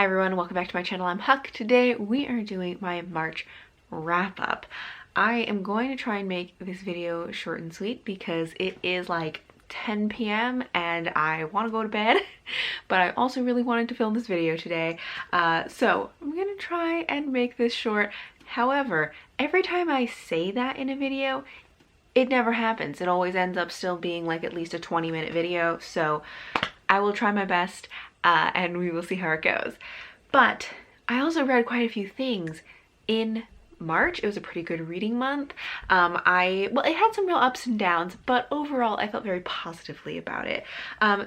Hi everyone, welcome back to my channel. I'm Huck. Today we are doing my March wrap up. I am going to try and make this video short and sweet because it is like 10 p.m. and I want to go to bed, but I also really wanted to film this video today. So I'm gonna try and make this short. However, every time I say that in a video, it never happens. It always ends up still being like at least a 20-minute video. So I will try my best and we will see how it goes. But I also read quite a few things in March. It was a pretty good reading month. Well, it had some real ups and downs, but overall I felt very positively about it.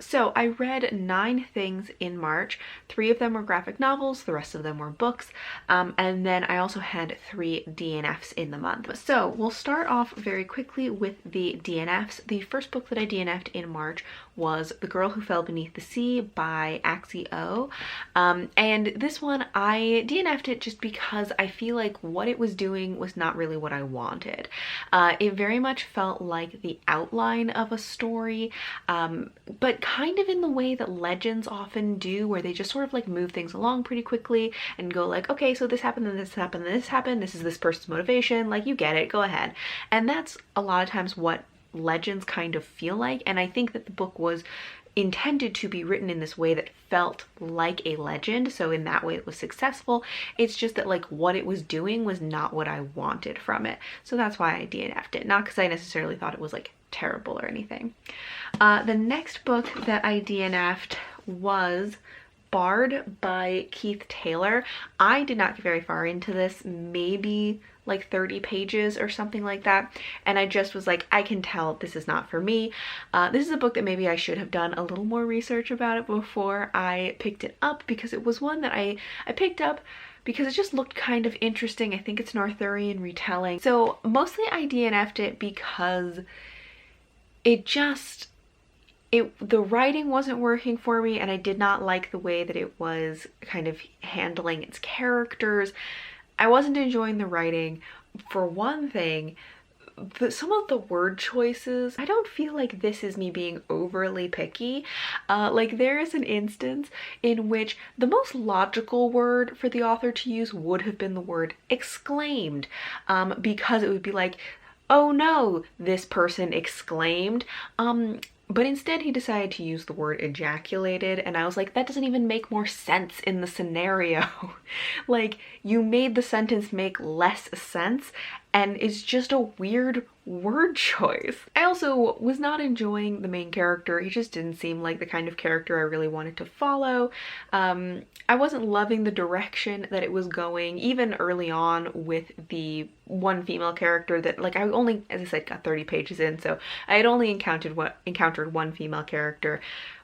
So I read 9 things in March. 3 of them were graphic novels, the rest of them were books, and then I also had 3 DNFs in the month. So we'll start off very quickly with the DNFs. The first book that I DNF'd in March was The Girl Who Fell Beneath the Sea by Axio. And this one I DNF'd it just because I feel like what it was doing was not really what I wanted. It very much felt like the outline of a story, but kind of in the way that legends often do, where they just sort of like move things along pretty quickly and go like, okay, so this happened and this happened and this happened, this is this person's motivation, like you get it, go ahead. And that's a lot of times what legends kind of feel like, and I think that the book was intended to be written in this way that felt like a legend, so in that way it was successful. It's just that like what it was doing was not what I wanted from it, so that's why I DNF'd it, not because I necessarily thought it was like terrible or anything. The next book that I DNF'd was Bard by Keith Taylor. I did not get very far into this, maybe like 30 pages or something like that, and I just was like, I can tell this is not for me. This is a book that maybe I should have done a little more research about it before I picked it up, because it was one that I picked up because it just looked kind of interesting. I think it's an Arthurian retelling. So mostly I DNF'd it because the writing wasn't working for me, and I did not like the way that it was kind of handling its characters. I wasn't enjoying the writing. For one thing, some of the word choices, I don't feel like this is me being overly picky. Like there is an instance in which the most logical word for the author to use would have been the word exclaimed, because it would be like, oh no, this person exclaimed. But instead he decided to use the word ejaculated, and I was like, that doesn't even make more sense in the scenario. Like, you made the sentence make less sense, and it's just a weird word choice. I also was not enjoying the main character. He just didn't seem like the kind of character I really wanted to follow. I wasn't loving the direction that it was going, even early on with the one female character that, like, I only, as I said, got 30 pages in, so I had only encountered one female character.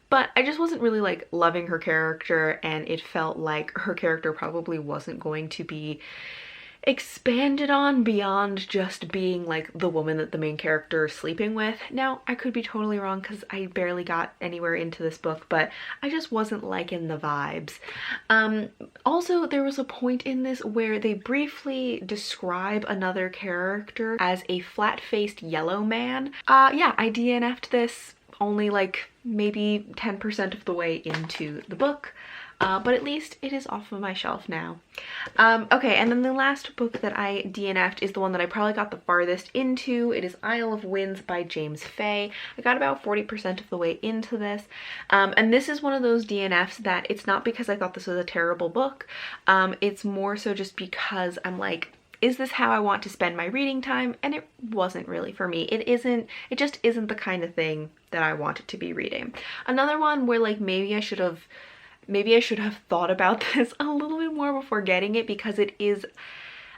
But I just wasn't really like loving her character, and it felt like her character probably wasn't going to be expanded on beyond just being like the woman that the main character is sleeping with. Now, I could be totally wrong because I barely got anywhere into this book, but I just wasn't liking the vibes. Also, there was a point in this where they briefly describe another character as a flat-faced yellow man. Yeah, I DNF'd this only like maybe 10% of the way into the book. But at least it is off of my shelf now. Okay, and then the last book that I DNF'd is the one that I probably got the farthest into. It is Isle of Winds by James Fay. I got about 40% of the way into this. And this is one of those DNFs that it's not because I thought this was a terrible book. It's more so just because I'm like, is this how I want to spend my reading time? And it wasn't really for me. It just isn't the kind of thing that I wanted to be reading. Another one where like maybe I should have thought about this a little bit more before getting it, because it is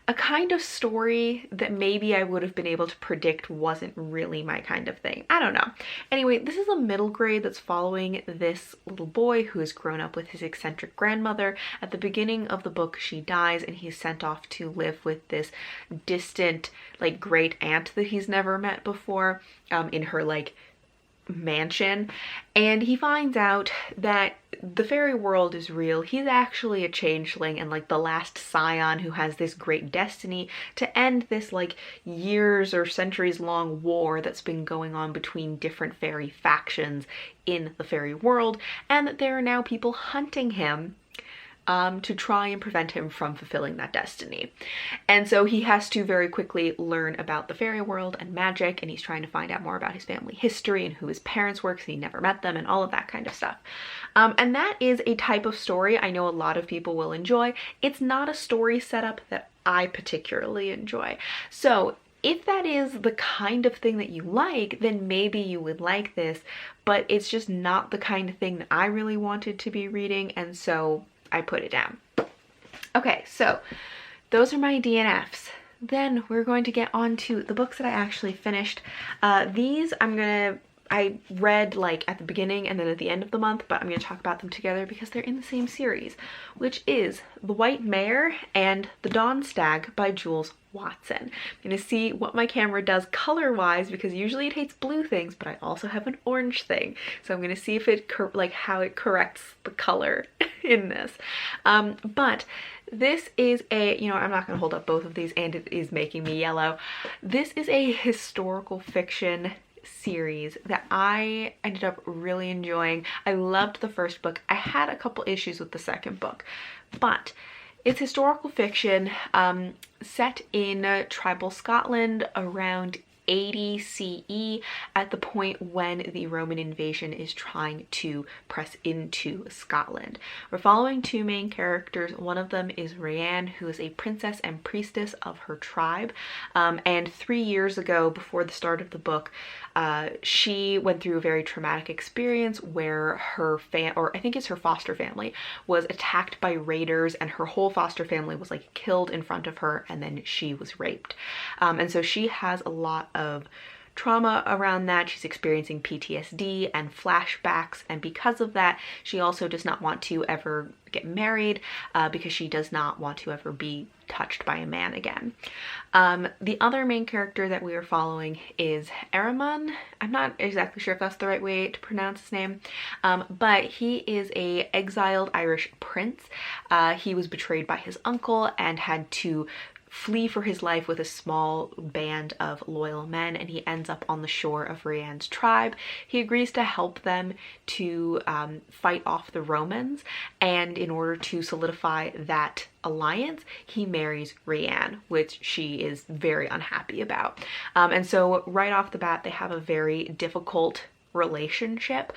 a kind of story that maybe I would have been able to predict wasn't really my kind of thing. I don't know. Anyway, this is a middle grade that's following this little boy who has grown up with his eccentric grandmother. At the beginning of the book, she dies and he's sent off to live with this distant, like, great aunt that he's never met before, in her, like, mansion, and he finds out that the fairy world is real. He's actually a changeling and like the last scion who has this great destiny to end this like years or centuries long war that's been going on between different fairy factions in the fairy world, and that there are now people hunting him to try and prevent him from fulfilling that destiny. And so he has to very quickly learn about the fairy world and magic, and he's trying to find out more about his family history and who his parents were because he never met them and all of that kind of stuff. And that is a type of story I know a lot of people will enjoy. It's not a story setup that I particularly enjoy. So if that is the kind of thing that you like, then maybe you would like this, but it's just not the kind of thing that I really wanted to be reading, and so I put it down. Okay, so those are my DNFs. Then we're going to get on to the books that I actually finished. These I read like at the beginning and then at the end of the month, but I'm going to talk about them together because they're in the same series, which is The White Mare and The Dawn Stag by Jules Watson. I'm going to see what my camera does color-wise because usually it hates blue things, but I also have an orange thing. So I'm going to see if it how it corrects the color in this. But this is a, I'm not going to hold up both of these and it is making me yellow. This is a historical fiction series that I ended up really enjoying. I loved the first book. I had a couple issues with the second book, but it's historical fiction set in tribal Scotland around 80 CE at the point when the Roman invasion is trying to press into Scotland. We're following two main characters. One of them is Rianne, who is a princess and priestess of her tribe. And 3 years ago, before the start of the book, she went through a very traumatic experience where her I think it's her foster family, was attacked by raiders, and her whole foster family was like killed in front of her, and then she was raped. And so she has a lot of trauma around that. She's experiencing PTSD and flashbacks, and because of that, she also does not want to ever get married because she does not want to ever be touched by a man again. The other main character that we are following is Ahriman. I'm not exactly sure if that's the right way to pronounce his name, but he is a exiled Irish prince. He was betrayed by his uncle and had to flee for his life with a small band of loyal men, and he ends up on the shore of Rianne's tribe. He agrees to help them to fight off the Romans, and in order to solidify that alliance, he marries Rianne, which she is very unhappy about. And so right off the bat, they have a very difficult relationship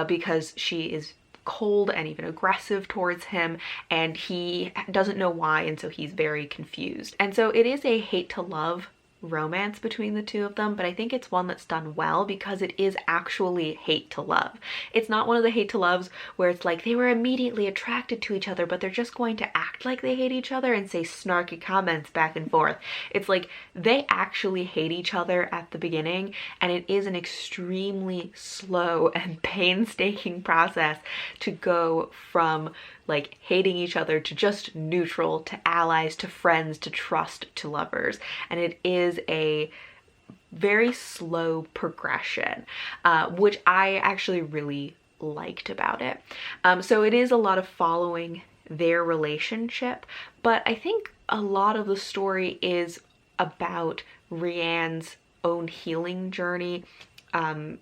because she is cold and even aggressive towards him, and he doesn't know why, and so he's very confused. And so it is a hate to love romance between the two of them, but I think it's one that's done well because it is actually hate to love. It's not one of the hate to loves where it's like they were immediately attracted to each other, but they're just going to act like they hate each other and say snarky comments back and forth. It's like they actually hate each other at the beginning, and it is an extremely slow and painstaking process to go from like hating each other to just neutral, to allies, to friends, to trust, to lovers. And it is a very slow progression, which I actually really liked about it. So it is a lot of following their relationship, but I think a lot of the story is about Rianne's own healing journey, and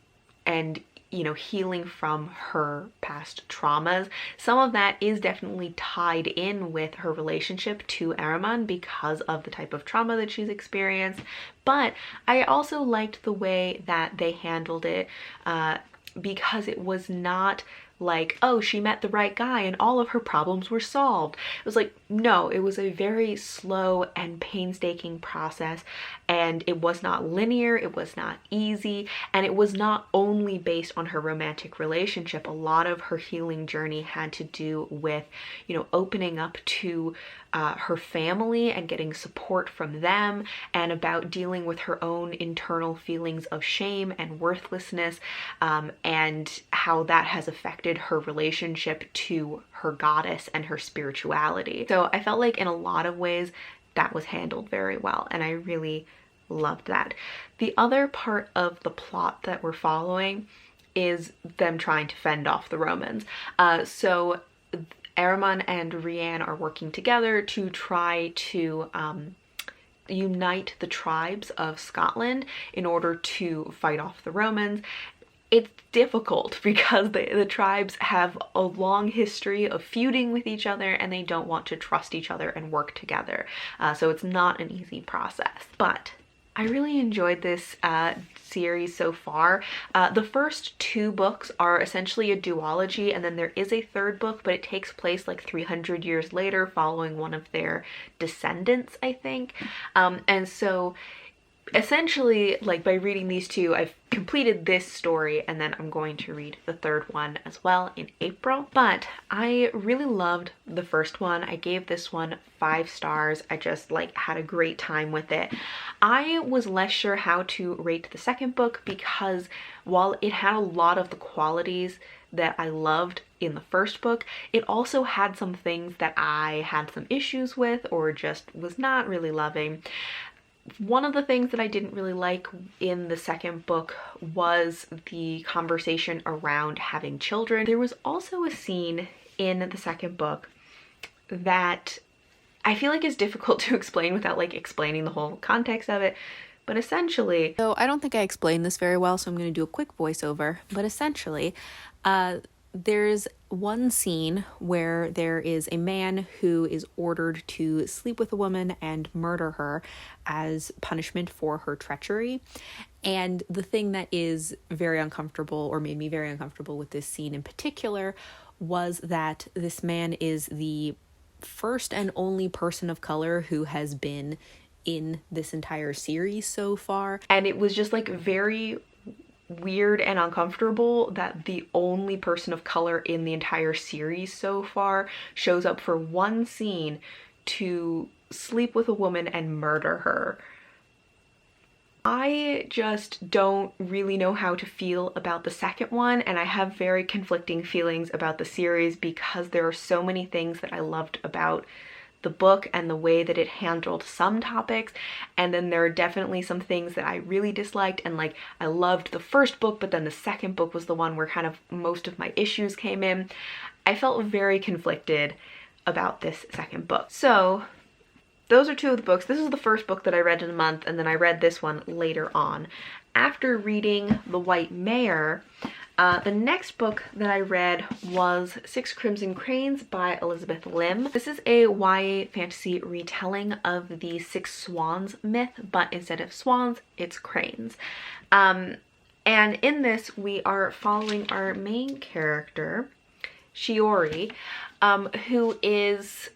healing from her past traumas. Some of that is definitely tied in with her relationship to Ahriman because of the type of trauma that she's experienced. But I also liked the way that they handled it because it was not like, oh, she met the right guy and all of her problems were solved. It was like, no, it was a very slow and painstaking process, and it was not linear, it was not easy, and it was not only based on her romantic relationship. A lot of her healing journey had to do with, opening up to her family and getting support from them, and about dealing with her own internal feelings of shame and worthlessness, and how that has affected her relationship to her goddess and her spirituality. So I felt like in a lot of ways that was handled very well, and I really loved that. The other part of the plot that we're following is them trying to fend off the Romans. So Ahriman and Rianne are working together to try to unite the tribes of Scotland in order to fight off the Romans. it's difficult because the tribes have a long history of feuding with each other and they don't want to trust each other and work together. So it's not an easy process. But I really enjoyed this series so far. The first 2 books are essentially a duology, and then there is a 3rd book, but it takes place like 300 years later following one of their descendants, I think. And so essentially, like, by reading these 2, I've completed this story, and then I'm going to read the 3rd one as well in April. But I really loved the first one. I gave this one 5 stars. I just like had a great time with it. I was less sure how to rate the second book because while it had a lot of the qualities that I loved in the first book, it also had some things that I had some issues with or just was not really loving. One of the things that I didn't really like in the second book was the conversation around having children. There was also a scene in the second book that I feel like is difficult to explain without like explaining the whole context of it. But essentially... So I don't think I explained this very well, so I'm going to do a quick voiceover. But essentially, there's one scene where there is a man who is ordered to sleep with a woman and murder her as punishment for her treachery. And the thing that is very uncomfortable, or made me very uncomfortable with this scene in particular, was that this man is the first and only person of color who has been in this entire series so far. And it was just like very weird and uncomfortable that the only person of color in the entire series so far shows up for one scene to sleep with a woman and murder her. I just don't really know how to feel about the second one, and I have very conflicting feelings about the series because there are so many things that I loved about the book and the way that it handled some topics, and then there are definitely some things that I really disliked. And like, I loved the first book, but then the second book was the one where kind of most of my issues came in. I felt very conflicted about this second book. So those are 2 of the books. This is the first book that I read in a month, and then I read this one later on. After reading The White Mare, the next book that I read was 6 Crimson Cranes by Elizabeth Lim. This is a YA fantasy retelling of the 6 Swans myth, but instead of swans, it's cranes. And in this, we are following our main character, Shiori, who is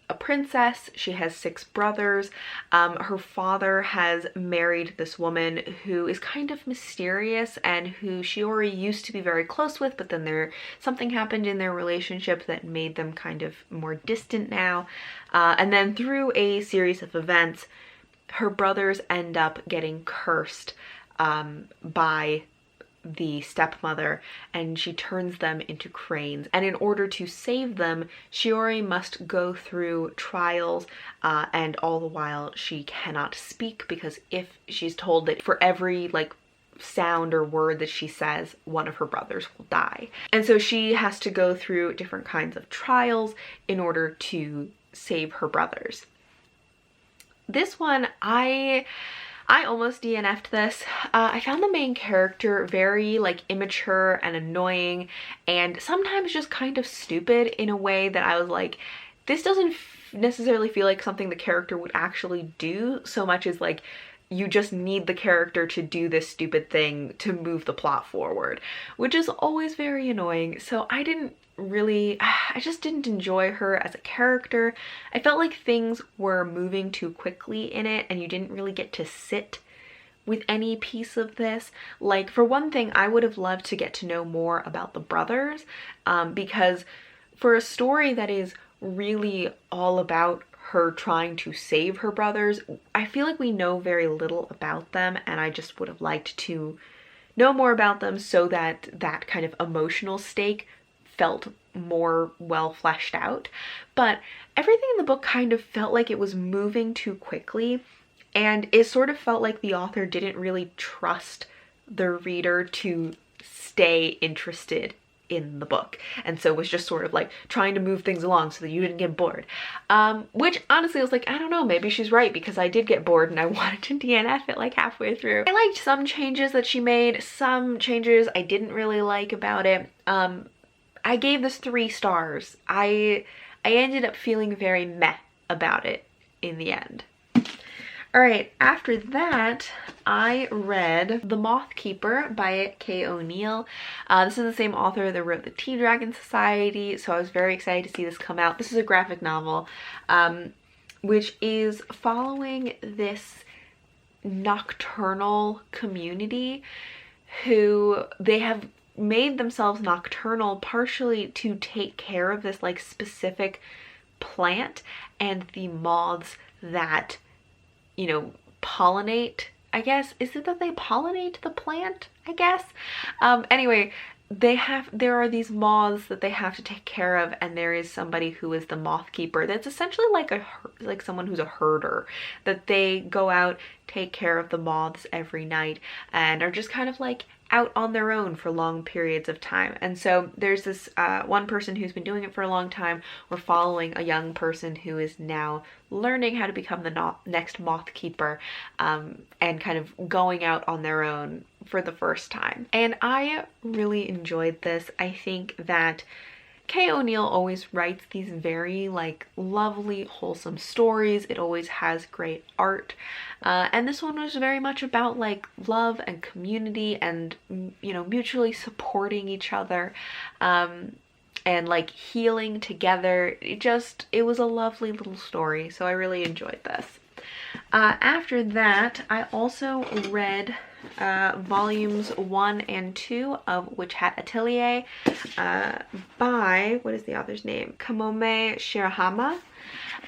a princess. She has 6 brothers. Her father has married this woman who is kind of mysterious and who Shiori used to be very close with, but then something happened in their relationship that made them kind of more distant now. And then through a series of events, her brothers end up getting cursed by the stepmother, and she turns them into cranes. And in order to save them, Shiori must go through trials, and all the while she cannot speak, because if she's told that for every like sound or word that she says, one of her brothers will die. And so she has to go through different kinds of trials in order to save her brothers. This one, I almost DNF'd this. I found the main character very like immature and annoying, and sometimes just kind of stupid in a way that I was like, this doesn't necessarily feel like something the character would actually do so much as like, you just need the character to do this stupid thing to move the plot forward, which is always very annoying. So I just didn't enjoy her as a character. I felt like things were moving too quickly in it, and you didn't really get to sit with any piece of this. Like, for one thing, I would have loved to get to know more about the brothers, because for a story that is really all about her trying to save her brothers, I feel like we know very little about them, and I just would have liked to know more about them so that that kind of emotional stake felt more well fleshed out. But everything in the book kind of felt like it was moving too quickly, and it sort of felt like the author didn't really trust the reader to stay interested in the book, and so was just sort of like trying to move things along so that you didn't get bored. Which honestly I was like, I don't know, maybe she's right, because I did get bored and I wanted to DNF it like halfway through. I liked some changes that she made, some changes I didn't really like about it. I gave this 3 stars. I ended up feeling very meh about it in the end. Alright, after that, I read The Moth Keeper by Kay O'Neill. This is the same author that wrote The Tea Dragon Society, so I was very excited to see this come out. This is a graphic novel, which is following this nocturnal community who they have made themselves nocturnal partially to take care of this like specific plant and the moths that, you know, pollinate, I guess. Is it that they pollinate the plant, I guess? Anyway, there are these moths that they have to take care of, and there is somebody who is the moth keeper that's essentially like someone who's a herder, that they go out, take care of the moths every night, and are just kind of like out on their own for long periods of time. And so there's this one person who's been doing it for a long time. We're following a young person who is now learning how to become the next moth keeper, and kind of going out on their own for the first time. And I really enjoyed this. I think that Kay O'Neill always writes these very like lovely, wholesome stories. It always has great art. And this one was very much about like love and community and, you know, mutually supporting each other, and like healing together. It was a lovely little story. So I really enjoyed this. After that, I also read volumes 1 and 2 of Witch Hat Atelier by, what is the author's name? Kamome Shirahama.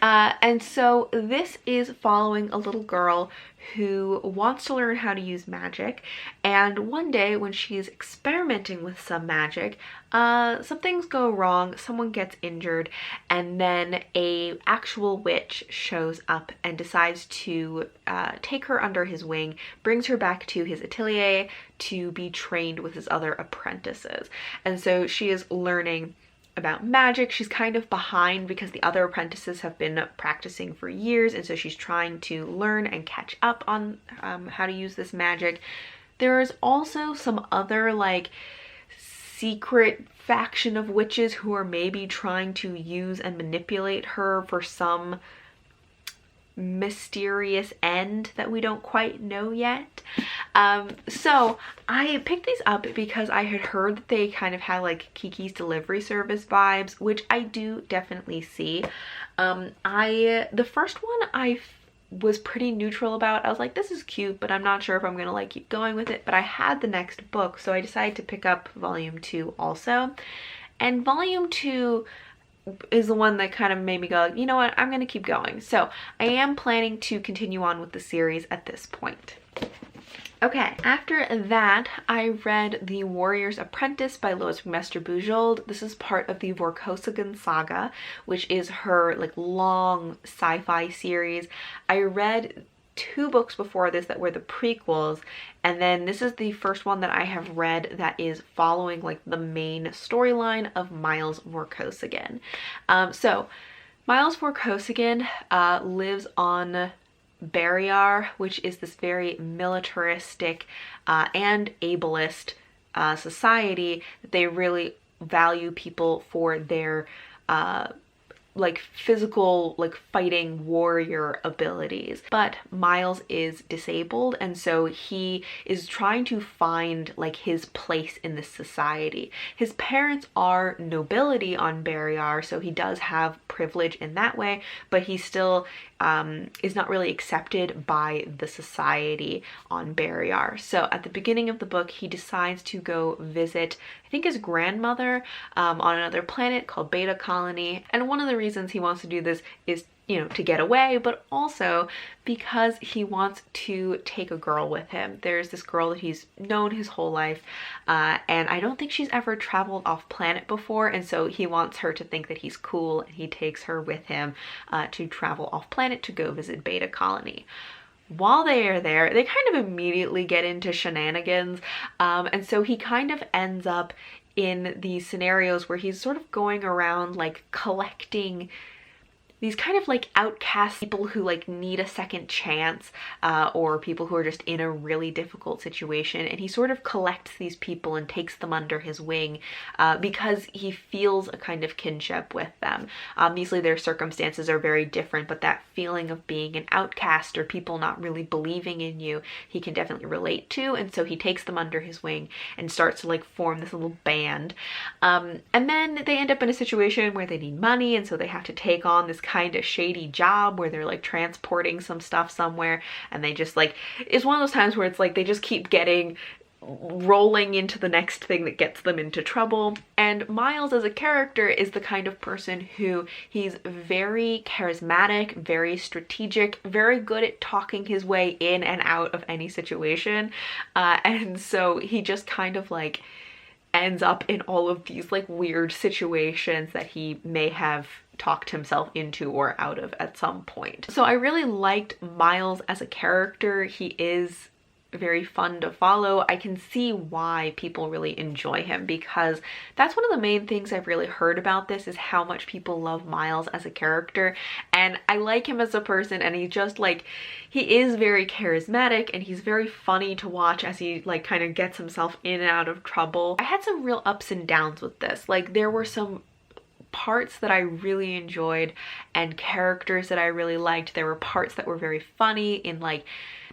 And so this is following a little girl who wants to learn how to use magic, and one day when she is experimenting with some magic, some things go wrong, someone gets injured, and then a actual witch shows up and decides to take her under his wing, brings her back to his atelier to be trained with his other apprentices. And so she is learning about magic. She's kind of behind because the other apprentices have been practicing for years, and so she's trying to learn and catch up on how to use this magic. There is also some other like secret faction of witches who are maybe trying to use and manipulate her for some mysterious end that we don't quite know yet. So I picked these up because I had heard that they kind of had like Kiki's Delivery Service vibes, which I do definitely see. The first one I was pretty neutral about. I was like, this is cute, but I'm not sure if I'm gonna like keep going with it. But I had the next book, so I decided to pick up volume 2 also. And volume 2 is the one that kind of made me go, you know what, I'm gonna keep going. So I am planning to continue on with the series at this point. Okay, after that, I read The Warriors Apprentice by Lois McMaster-Bujold. This is part of the Vorkosigan saga, which is her like long sci-fi series. I read 2 books before this that were the prequels, and then this is the first one that I have read that is following like the main storyline of Miles Vorkosigan. So Miles Vorkosigan lives on Barriar, which is this very militaristic and ableist society that they really value people for their like physical, like fighting warrior abilities. But Miles is disabled, and so he is trying to find like his place in this society. His parents are nobility on Barriar, so he does have privilege in that way, but he still is not really accepted by the society on Barriar. So at the beginning of the book, he decides to go visit, I think, his grandmother on another planet called Beta Colony. And one of the reasons he wants to do this is, you know, to get away, but also because he wants to take a girl with him. There's this girl that he's known his whole life, and I don't think she's ever traveled off planet before, and so he wants her to think that he's cool, and he takes her with him to travel off planet to go visit Beta Colony. While they are there, they kind of immediately get into shenanigans, and so he kind of ends up in these scenarios where he's sort of going around like collecting these kind of like outcast people who like need a second chance, or people who are just in a really difficult situation, and he sort of collects these people and takes them under his wing because he feels a kind of kinship with them. Obviously their circumstances are very different, but that feeling of being an outcast or people not really believing in you, he can definitely relate to, and so he takes them under his wing and starts to like form this little band. And then they end up in a situation where they need money, and so they have to take on this kind of shady job where they're like transporting some stuff somewhere, and they just like, it's one of those times where it's like they just keep getting rolling into the next thing that gets them into trouble. And Miles as a character is the kind of person who, he's very charismatic, very strategic, very good at talking his way in and out of any situation, and so he just kind of like ends up in all of these like weird situations that he may have talked himself into or out of at some point. So I really liked Miles as a character. He is very fun to follow. I can see why people really enjoy him, because that's one of the main things I've really heard about this, is how much people love Miles as a character. And I like him as a person, and he just like, he is very charismatic and he's very funny to watch as he like kind of gets himself in and out of trouble. I had some real ups and downs with this. Like there were some parts that I really enjoyed and characters that I really liked. There were parts that were very funny in like,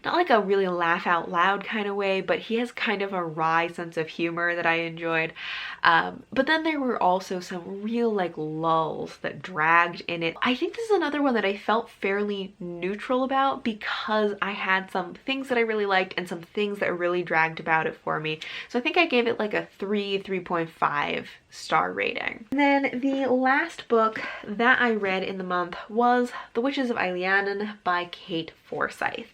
not like a really laugh out loud kind of way, but he has kind of a wry sense of humor that I enjoyed. But then there were also some real like lulls that dragged in it. I think this is another one that I felt fairly neutral about, because I had some things that I really liked and some things that really dragged about it for me. So I think I gave it like a 3.5 star rating. And then the last book that I read in the month was The Witches of Ileana by Kate Forsyth.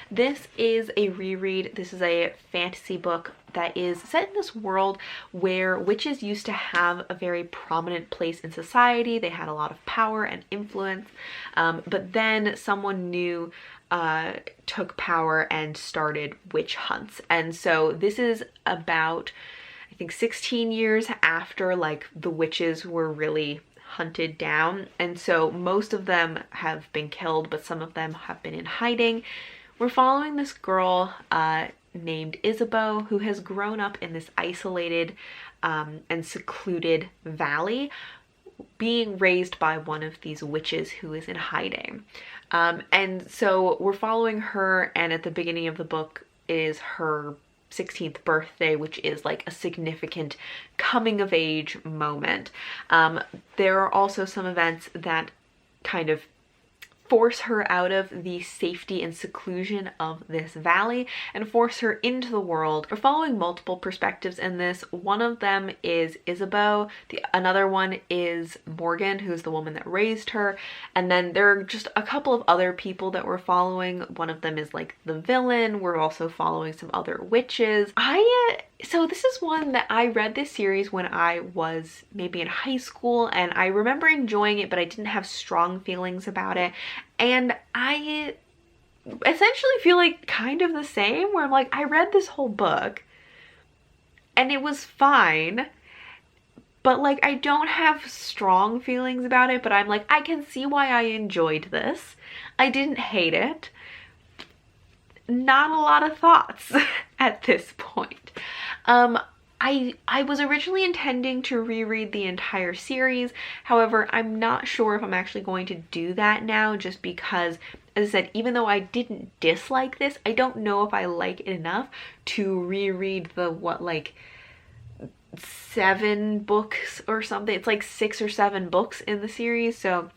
This is a reread. This is a fantasy book that is set in this world where witches used to have a very prominent place in society. They had a lot of power and influence, but then someone new took power and started witch hunts. And so this is about, I think, 16 years after like the witches were really hunted down, and so most of them have been killed, but some of them have been in hiding. We're following this girl named Isabeau, who has grown up in this isolated and secluded valley, being raised by one of these witches who is in hiding. And so we're following her, and at the beginning of the book is her 16th birthday, which is like a significant coming of age moment. There are also some events that kind of force her out of the safety and seclusion of this valley and force her into the world. We're following multiple perspectives in this. One of them is Isabeau, another one is Morgan, who's the woman that raised her, and then there are just a couple of other people that we're following. One of them is like the villain. We're also following some other witches. So this is one that I read this series when I was maybe in high school, and I remember enjoying it, but I didn't have strong feelings about it. And I essentially feel like kind of the same, where I'm like, I read this whole book and it was fine, but like I don't have strong feelings about it, but I'm like, I can see why I enjoyed this. I didn't hate it. Not a lot of thoughts at this point. I was originally intending to reread the entire series. However, I'm not sure if I'm actually going to do that now, just because, as I said, even though I didn't dislike this, I don't know if I like it enough to reread the, what, like 7 books or something. It's like 6 or 7 books in the series, so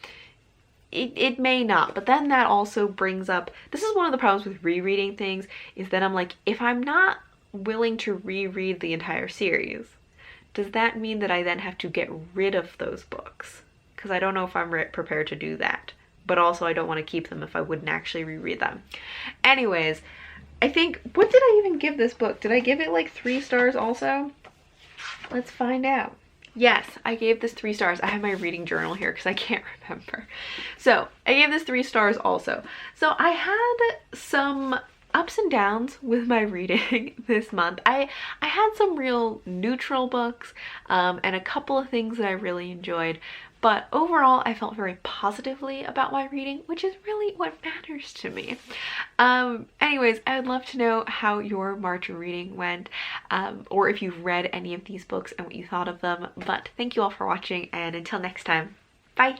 it may not. But then that also brings up, this is one of the problems with rereading things, is that I'm like, if I'm not willing to reread the entire series, does that mean that I then have to get rid of those books? Because I don't know if I'm prepared to do that, but also I don't want to keep them if I wouldn't actually reread them. Anyways, I think, what did I even give this book? Did I give it like 3 stars also? Let's find out. Yes, I gave this 3 stars. I have my reading journal here because I can't remember. So I gave this 3 stars also. So I had some ups and downs with my reading this month. I had some real neutral books and a couple of things that I really enjoyed, but overall I felt very positively about my reading, which is really what matters to me. Anyways, I would love to know how your March reading went, or if you've read any of these books and what you thought of them. But thank you all for watching, and until next time, bye!